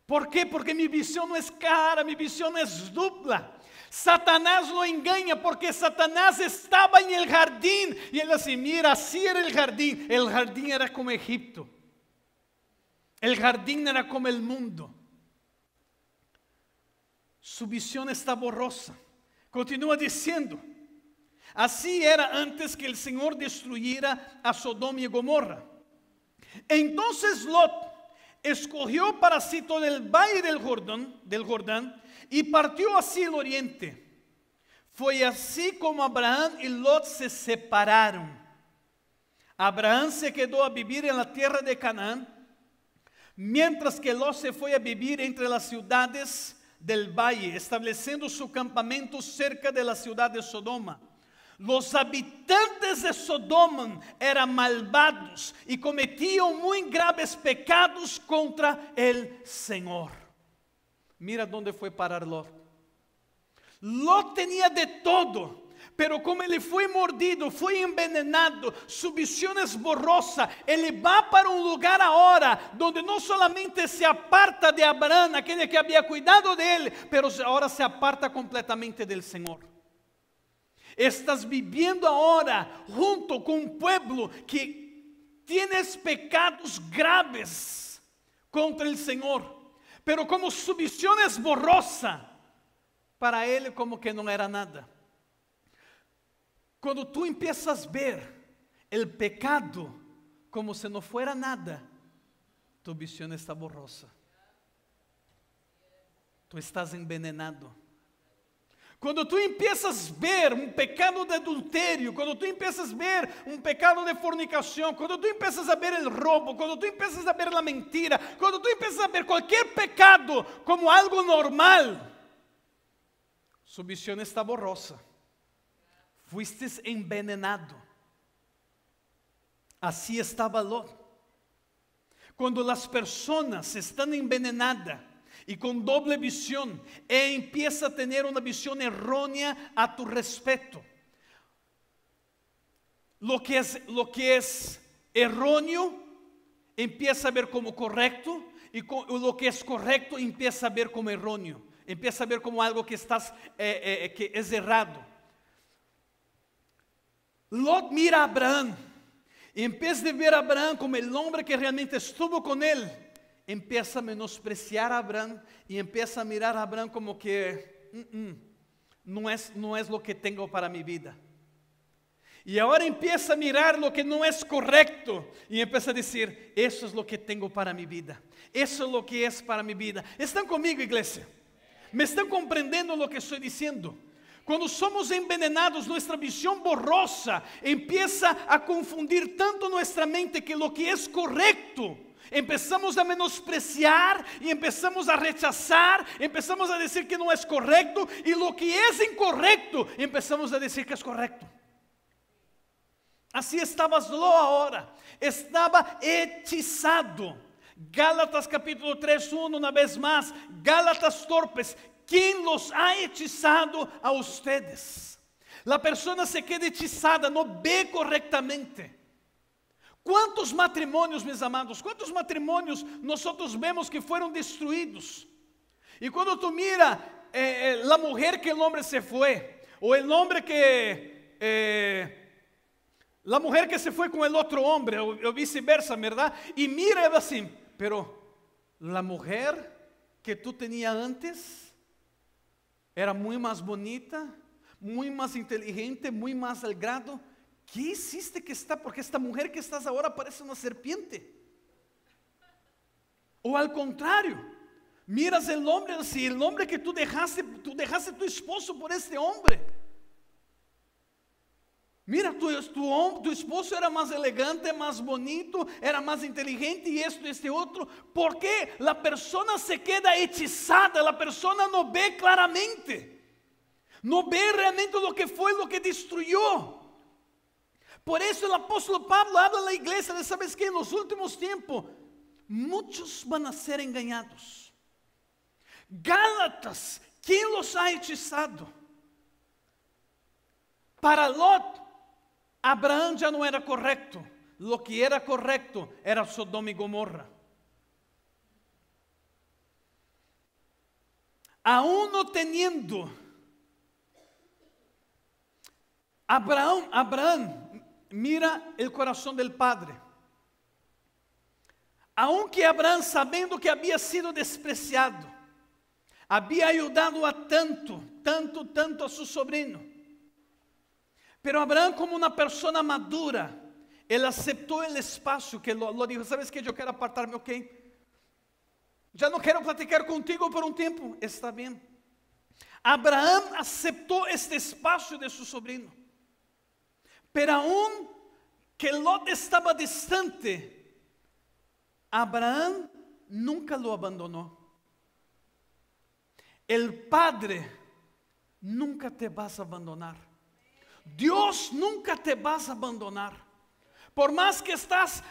¿Por qué? Porque mi visión no es clara, mi visión es dupla. Satanás lo engaña porque Satanás estaba en el jardín y él así, mira, así era el jardín era como Egipto. El jardín era como el mundo. Su visión está borrosa. Continúa diciendo, así era antes que el Señor destruyera a Sodoma y Gomorra. Entonces Lot escogió para sí todo el valle del Jordán y partió hacia el oriente. Fue así como Abraham y Lot se separaron. Abraham se quedó a vivir en la tierra de Canaán, mientras que Lot se fue a vivir entre las ciudades del valle, estableciendo su campamento cerca de la ciudad de Sodoma. Los habitantes de Sodoma eran malvados y cometían muy graves pecados contra el Señor. Mira dónde fue parar Lot. Lot tenía de todo, pero como él fue mordido, fue envenenado, su visión es borrosa. Él va para un lugar ahora donde no solamente se aparta de Abraham, aquel que había cuidado de él, pero ahora se aparta completamente del Señor. Estás viviendo ahora junto con un pueblo que tienes pecados graves contra el Señor, pero como su visión es borrosa, para él como que no era nada. Cuando tú empiezas a ver el pecado como si no fuera nada, tu visión está borrosa. Tú estás envenenado. Quando tu empiezas a ver um pecado de adultério, quando tu empiezas a ver um pecado de fornicação, quando tu empiezas a ver o roubo, quando tu empiezas a ver a mentira, quando tu empiezas a ver qualquer pecado como algo normal, sua visão está borrosa. Fuiste envenenado. Assim estava Lot. Quando as pessoas estão envenenadas, y con doble visión, empieza a tener una visión errónea a tu respecto. Lo que es erróneo, empieza a ver como correcto, y lo que es correcto, empieza a ver como erróneo. Empieza a ver como algo que que es errado. Lot mira a Abraham, y en vez de ver a Abraham como el hombre que realmente estuvo con él, empieza a menospreciar a Abraham y empieza a mirar a Abraham como que no es lo que tengo para mi vida. Y ahora empieza a mirar lo que no es correcto y empieza a decir, eso es lo que tengo para mi vida. Eso es lo que es para mi vida. ¿Están conmigo, iglesia? ¿Me están comprendiendo lo que estoy diciendo? Cuando somos envenenados, nuestra visión borrosa empieza a confundir tanto nuestra mente que lo que es correcto empezamos a menospreciar y empezamos a rechazar, empezamos a decir que no es correcto, y lo que es incorrecto empezamos a decir que es correcto. Así estabas Lot ahora, estaba hechizado. Gálatas capítulo 3:1, una vez más, Gálatas torpes, ¿quién los ha hechizado a ustedes? La persona se queda hechizada, no ve correctamente. ¿Cuántos matrimonios, mis amados, cuántos matrimonios nosotros vemos que fueron destruidos? Y cuando tú miras la mujer que el hombre se fue, o el hombre que... la mujer que se fue con el otro hombre, o viceversa, ¿verdad? Y mira así, pero la mujer que tú tenías antes era muy más bonita, muy más inteligente, muy más al grado. ¿Qué hiciste que está? Porque esta mujer que estás ahora parece una serpiente. O al contrario, miras el hombre así, el hombre que tú dejaste tu esposo por este hombre. Mira, tu esposo era más elegante, más bonito, era más inteligente y esto y este otro. ¿Por qué? La persona se queda hechizada, la persona no ve claramente. No ve realmente lo que fue, lo que destruyó. Por eso el apóstol Pablo habla a la iglesia de, ¿sabes qué? En los últimos tiempos, muchos van a ser engañados. Gálatas, ¿quién los ha hechizado? Para Lot, Abraham ya no era correcto. Lo que era correcto era Sodoma y Gomorra. Aún no teniendo Abraham, mira el corazón del Padre. Aunque Abraham, sabiendo que había sido despreciado, había ayudado a tanto a su sobrino. Pero Abraham, como una persona madura, él aceptó el espacio que lo dijo, ¿sabes qué? Yo quiero apartarme, ok. Ya no quiero platicar contigo por un tiempo, está bien. Abraham aceptó este espacio de su sobrino. Pero aún que Lot estaba distante, Abraham nunca lo abandonó. El Padre nunca te vas a abandonar. Dios nunca te vas a abandonar. Por más que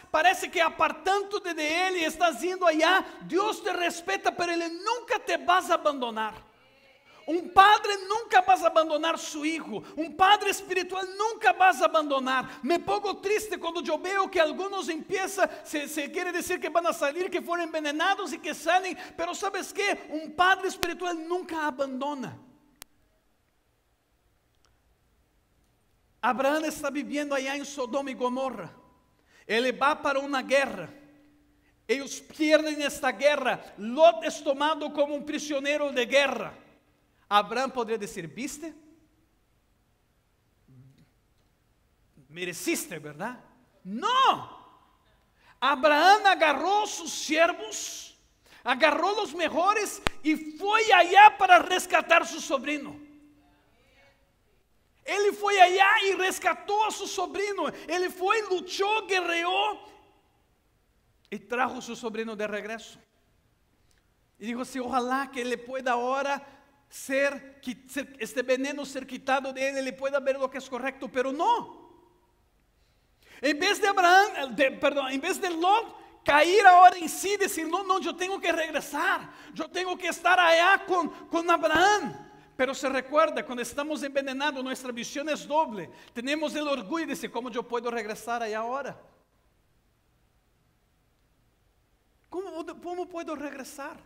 parece que apartándote de Él y estás yendo allá, Dios te respeta, pero Él nunca te vas a abandonar. Un padre nunca vas a abandonar su hijo. Un padre espiritual nunca vas a abandonar. Me pongo triste cuando yo veo que algunos se quiere decir que van a salir, que fueron envenenados y que salen. Pero ¿sabes qué? Un padre espiritual nunca abandona. Abraham está viviendo allá en Sodoma y Gomorra. Él va para una guerra. Ellos pierden esta guerra. Lot es tomado como un prisionero de guerra. Abraham podría decir, ¿viste? Mereciste, ¿verdad? No. Abraham agarró sus siervos, agarró los mejores y fue allá para rescatar a su sobrino. Ele foi allá e rescatou a seu sobrino. Ele foi, luchou, guerreou e trajo seu sobrino de regresso. E dijo assim, ojalá que ele pueda agora este veneno ser quitado de ele, ele pueda ver lo que es correcto, pero no. Em vez de em vez de Lot cair ahora em si, decir, não, eu tenho que regressar, eu tenho que estar allá com Abraham. Pero se recuerda, cuando estamos envenenados, nuestra visión es doble. Tenemos el orgullo de decir, ¿cómo yo puedo regresar ahí ahora? ¿Cómo puedo regresar?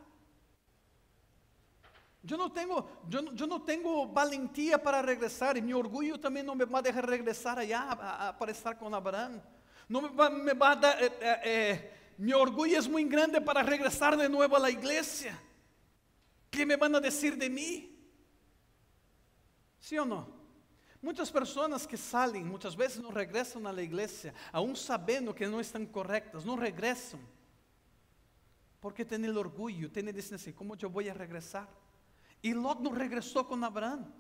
Yo no tengo valentía para regresar, y mi orgullo también no me va a dejar regresar allá para estar con Abraham. No me va a dar, mi orgullo es muy grande para regresar de nuevo a la iglesia. ¿Qué me van a decir de mí? ¿Sí o no? Muchas personas que salen, muchas veces no regresan a la iglesia, aún sabiendo que no están correctas, no regresan. Porque tienen el orgullo, tienen decir así, ¿cómo yo voy a regresar? Y Lot no regresó con Abraham.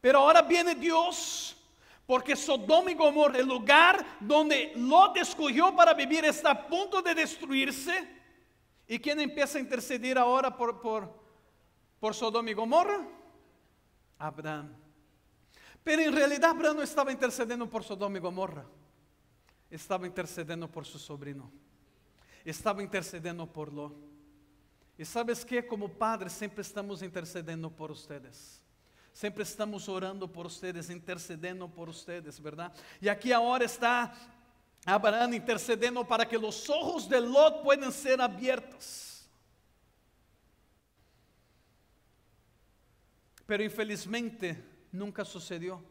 Pero ahora viene Dios, porque Sodoma y Gomorra, el lugar donde Lot escogió para vivir, está a punto de destruirse. ¿Y quién empieza a interceder ahora por Sodoma y Gomorra? Abraham. Pero en realidad Abraham no estaba intercediendo por Sodoma y Gomorra. Estaba intercediendo por su sobrino. Estaba intercediendo por Lot. E sabes que, como padres, sempre estamos intercedendo por ustedes. Sempre estamos orando por ustedes, intercedendo por ustedes, ¿verdad? E aqui agora está Abraham intercedendo para que os ojos de Lot puedan ser abiertos. Pero infelizmente nunca sucedió.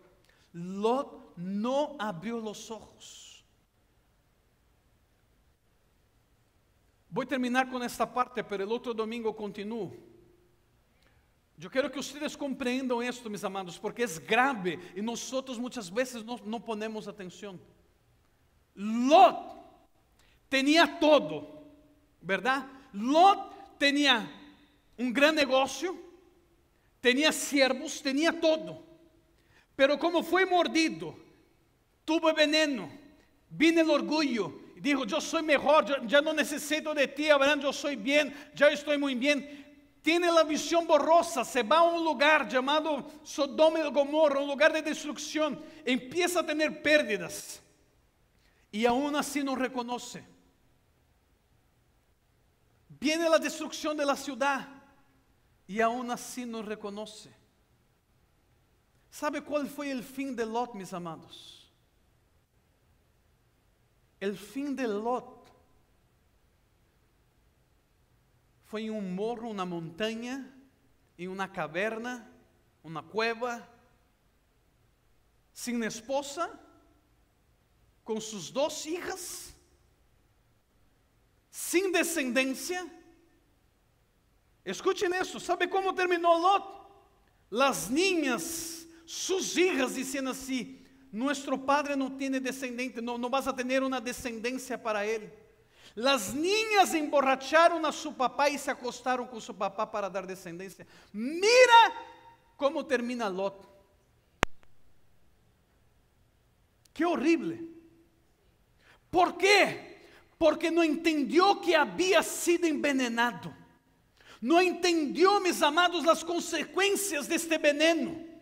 Lot no abrió los ojos. Voy a terminar con esta parte, pero el otro domingo continúo. Yo quiero que ustedes comprendan esto, mis amados, porque es grave y nosotros muchas veces no ponemos atención. Lot tenía todo, ¿verdad? Lot tenía un gran negocio, tenía siervos, tenía todo. Pero como fue mordido, tuvo veneno, vino el orgullo, y dijo, yo soy mejor, yo ya no necesito de ti, Abraham, yo soy bien, ya estoy muy bien. Tiene la visión borrosa, se va a un lugar llamado Sodoma y Gomorra, un lugar de destrucción, empieza a tener pérdidas, y aún así no reconoce. Viene la destrucción de la ciudad, y aún así no reconoce. ¿Sabe cuál fue el fin de Lot, mis amados? El fin de Lot fue en un morro, una montaña, en una caverna, una cueva, sin esposa, con sus 2 hijas, sin descendencia. Escuchen eso, ¿sabe cómo terminó Lot? Las niñas, sus hijas, diciendo así, nuestro padre no tiene descendiente, no vas a tener una descendencia para él. Las niñas emborracharon a su papá y se acostaron con su papá para dar descendencia. Mira cómo termina Lot. Qué horrible. ¿Por qué? Porque no entendió que había sido envenenado. No entendió, mis amados, las consecuencias de este veneno.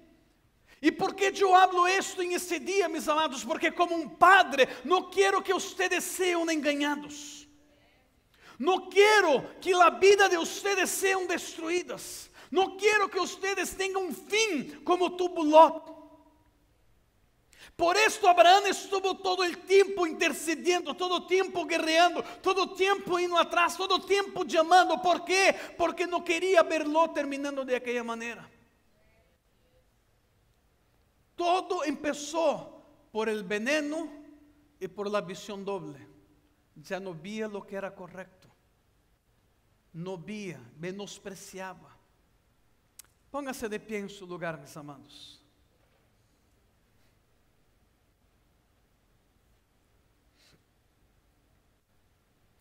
¿Y por qué yo hablo esto en este día, mis amados? Porque como un padre no quiero que ustedes sean engañados. No quiero que la vida de ustedes sean destruidas. No quiero que ustedes tengan un fin como tuvo Lot. Por esto Abraham estuvo todo el tiempo intercediendo, todo el tiempo guerreando, todo el tiempo indo atrás, todo el tiempo llamando. ¿Por qué? Porque no quería verlo terminando de aquella manera. Todo empezó por el veneno y por la visión doble. Ya no veía lo que era correcto. No veía, menospreciaba. Póngase de pie en su lugar, mis amados.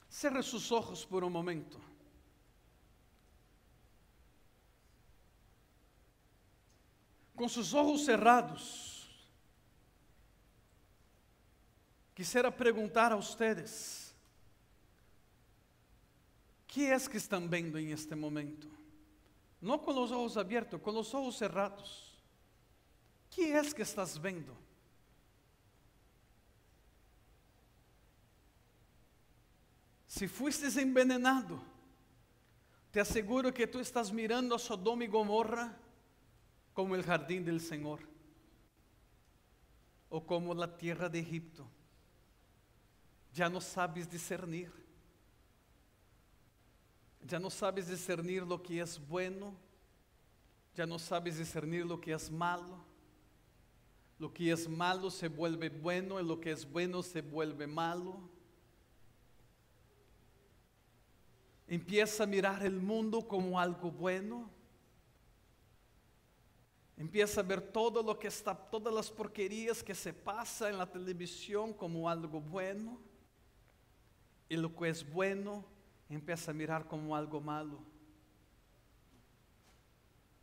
Cierre sus ojos por un momento. Con sus ojos cerrados, quisiera preguntar a ustedes, ¿qué es que están viendo en este momento? No con los ojos abiertos, con los ojos cerrados. ¿Qué es que estás viendo? Si fuiste envenenado, te aseguro que tú estás mirando a Sodoma y Gomorra como el jardín del Señor, o como la tierra de Egipto. Ya no sabes discernir. Ya no sabes discernir lo que es bueno. Ya no sabes discernir lo que es malo. Lo que es malo se vuelve bueno y lo que es bueno se vuelve malo. Empieza a mirar el mundo como algo bueno. Empieza a ver todo lo que está, todas las porquerías que se pasa en la televisión como algo bueno. Y lo que es bueno, empieza a mirar como algo malo.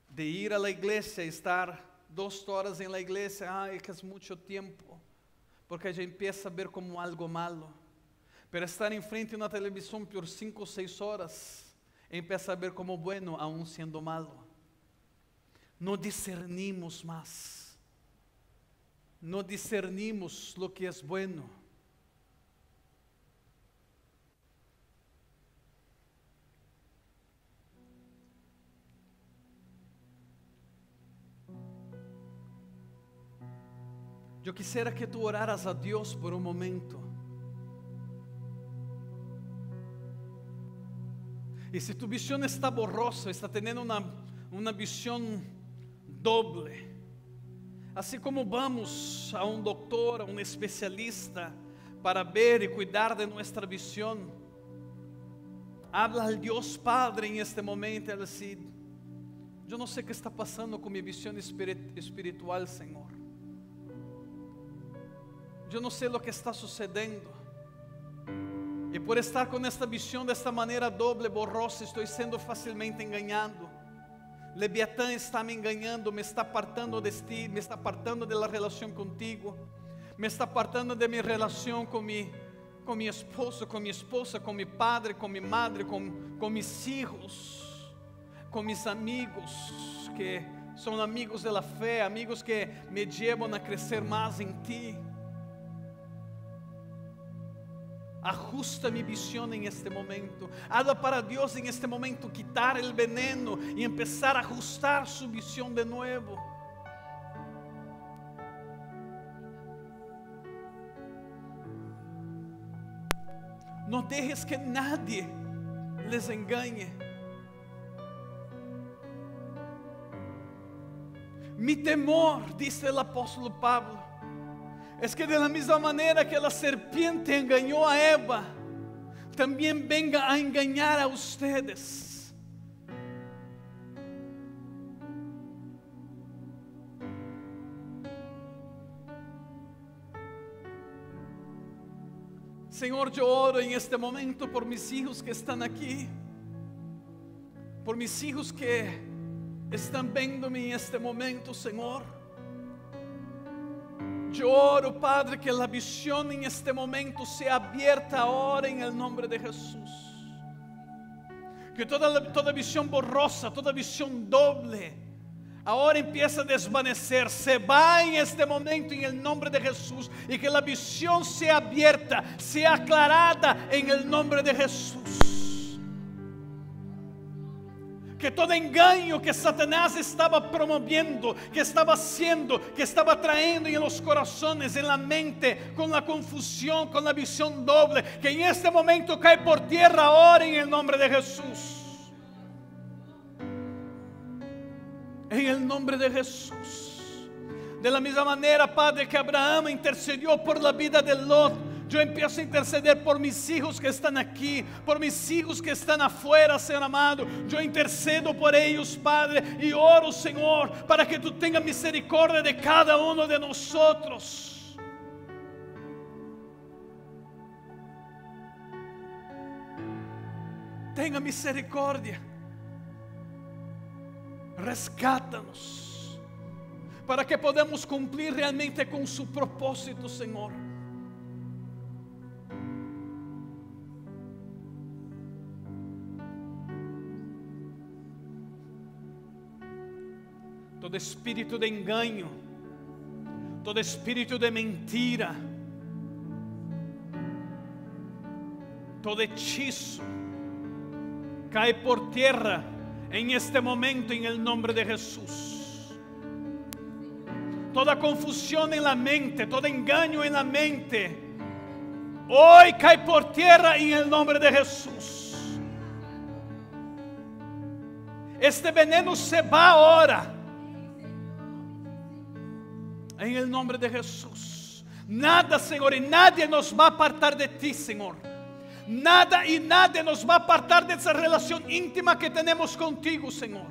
De ir a la iglesia, estar 2 horas en la iglesia, ay, que es mucho tiempo, porque ya empieza a ver como algo malo. Pero estar en frente de una televisión por 5 o 6 horas, empieza a ver como bueno, aún siendo malo. No discernimos más. No discernimos lo que es bueno. Yo quisiera que tú oraras a Dios por un momento. Y si tu visión está borrosa, está teniendo una visión doble, así como vamos a un doctor, a un especialista para ver y cuidar de nuestra visión, habla al Dios Padre en este momento y decir: yo no sé qué está pasando con mi visión espiritual, Señor. Yo no sé lo que está sucediendo. Y por estar con esta visión de esta manera doble, borrosa, estoy siendo fácilmente engañado. Leviatán está me engañando, me está apartando de ti, me está apartando de la relación contigo, me está apartando de mi relación con mi esposo, con mi esposa, con mi padre, con mi madre, con mis hijos, con mis amigos que son amigos de la fe, amigos que me llevan a crecer más en ti. Ajusta mi visión en este momento. Habla para Dios en este momento, quitar el veneno y empezar a ajustar su visión de nuevo. No dejes que nadie les engañe. Mi temor, dice el apóstol Pablo, es que de la misma manera que la serpiente engañó a Eva, también venga a engañar a ustedes. Señor, yo oro en este momento por mis hijos que están aquí, por mis hijos que están viéndome en este momento, Señor. Yo oro, Padre, que la visión en este momento sea abierta ahora en el nombre de Jesús. Que toda visión borrosa, toda visión doble, ahora empieza a desvanecer, se va en este momento en el nombre de Jesús. Y que la visión sea abierta, sea aclarada en el nombre de Jesús. Que todo engaño que Satanás estaba promoviendo, que estaba haciendo, que estaba trayendo en los corazones, en la mente, con la confusión, con la visión doble, que en este momento cae por tierra ahora en el nombre de Jesús. En el nombre de Jesús. De la misma manera, Padre, que Abraham intercedió por la vida de Lot, yo empiezo a interceder por mis hijos que están aquí, por mis hijos que están afuera, Señor amado. Yo intercedo por ellos, Padre, y oro, Señor, para que tú tengas misericordia de cada uno de nosotros. Tenga misericordia. Rescátanos, para que podamos cumplir realmente con su propósito, Señor. Todo espíritu de engaño, todo espíritu de mentira, todo hechizo cae por tierra en este momento en el nombre de Jesús. Toda confusión en la mente, todo engaño en la mente, hoy cae por tierra en el nombre de Jesús. Este veneno se va ahora. En el nombre de Jesús. Nada, Señor, y nadie nos va a apartar de ti, Señor. Nada y nadie nos va a apartar de esa relación íntima que tenemos contigo, Señor.